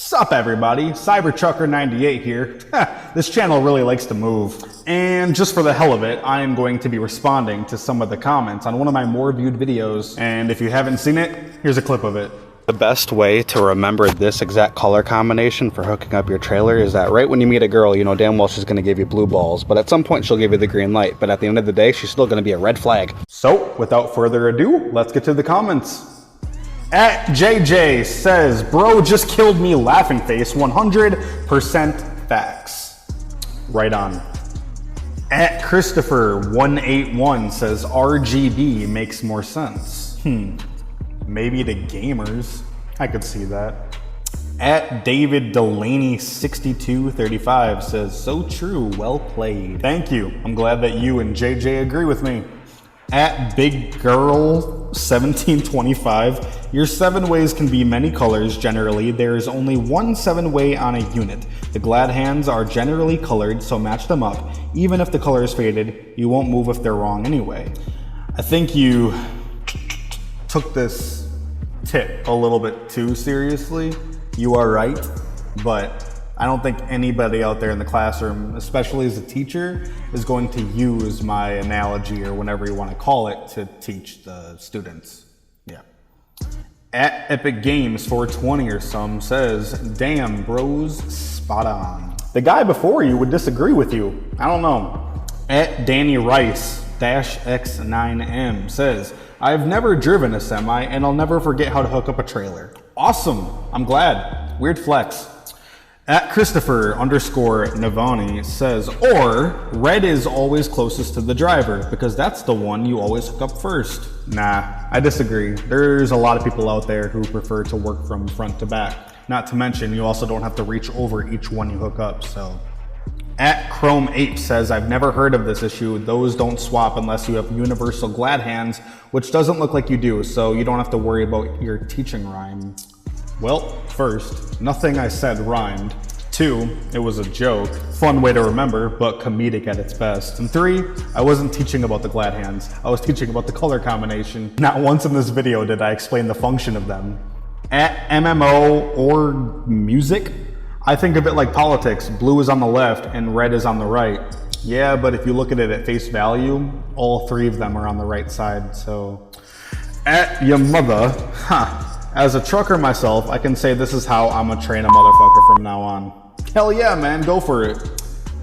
Sup everybody, Cybertrucker98 here. This channel really likes to move. And just for the hell of it, I am going to be responding to some of the comments on one of my more viewed videos. And if you haven't seen it, here's a clip of it. The best way to remember this exact color combination for hooking up your trailer is that right when you meet a girl, you know damn well she's gonna give you blue balls, but at some point she'll give you the green light, but at the end of the day, she's still gonna be a red flag. So, without further ado, let's get to the comments. At JJ says, bro just killed me laughing face, 100% facts. Right on. At Christopher181 says, RGB makes more sense. Maybe to gamers. I could see that. At David Delaney 6235 says, so true, well played. Thank you. I'm glad that you and JJ agree with me. At Big Girl 1725, your 7 ways can be many colors. Generally, there is only one 7-way on a unit. The glad hands are generally colored, so match them up. Even if the color is faded, you won't move if they're wrong anyway. I think you took this tip a little bit too seriously. You are right, but I don't think anybody out there in the classroom, especially as a teacher, is going to use my analogy or whatever you want to call it to teach the students. Yeah. At Epic Games 420 or some says, damn bros, spot on. The guy before you would disagree with you. I don't know. At Danny Rice X9M says, I've never driven a semi and I'll never forget how to hook up a trailer. Awesome, I'm glad. Weird flex. At Christopher_Navani says, or red is always closest to the driver because that's the one you always hook up first. Nah, I disagree. There's a lot of people out there who prefer to work from front to back. Not to mention, you also don't have to reach over each one you hook up, so. At Chrome Ape says, I've never heard of this issue. Those don't swap unless you have universal glad hands, which doesn't look like you do, so you don't have to worry about your teaching rhyme. Well, first, nothing I said rhymed. 2, it was a joke. Fun way to remember, but comedic at its best. And 3, I wasn't teaching about the glad hands. I was teaching about the color combination. Not once in this video did I explain the function of them. At MMO or music, I think of it like politics. Blue is on the left and red is on the right. Yeah, but if you look at it at face value, all 3 of them are on the right side, so. At your mother, as a trucker myself, I can say this is how I'm gonna train a motherfucker from now on. Hell yeah, man, go for it.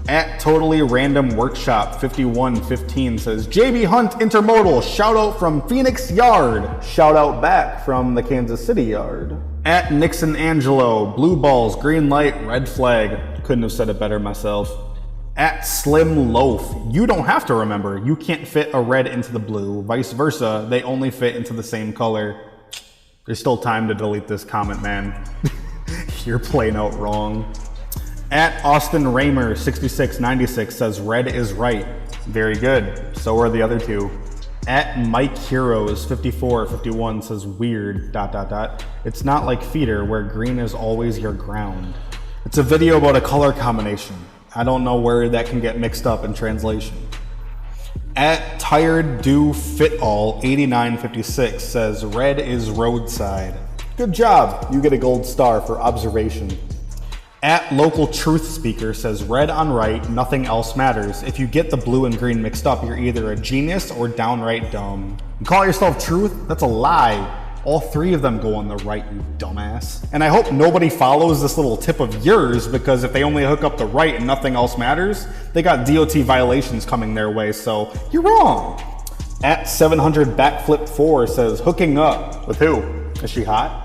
At Totally Random Workshop 5115 says, JB Hunt Intermodal, shout out from Phoenix Yard. Shout out back from the Kansas City Yard. At Nixon Angelo, blue balls, green light, red flag. Couldn't have said it better myself. At Slim Loaf, you don't have to remember. You can't fit a red into the blue. Vice versa, they only fit into the same color. There's still time to delete this comment, man. You're plain out wrong. At Austin Raymer 6696 says red is right. Very good. So are the other 2. At Mike Heroes 5451 says weird ... It's not like feeder where green is always your ground. It's a video about a color combination. I don't know where that can get mixed up in translation. At Tired Do Fit All 8956 says red is roadside. Good job. You get a gold star for observation. At Local Truth Speaker says red on right, nothing else matters. If you get the blue and green mixed up, you're either a genius or downright dumb. You call yourself truth? That's a lie. All 3 of them go on the right, you dumbass. And I hope nobody follows this little tip of yours, because if they only hook up the right and nothing else matters, they got DOT violations coming their way, so you're wrong. At 700 Backflip 4 says hooking up. With who? Is she hot?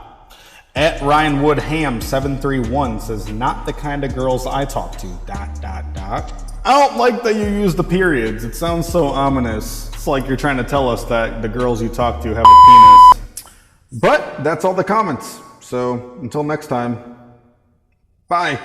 At Ryan Wood Ham 731 says not the kind of girls I talk to ... I don't like that you use the periods. It sounds so ominous. It's like you're trying to tell us that the girls you talk to have a penis. But that's all the comments. So until next time, bye.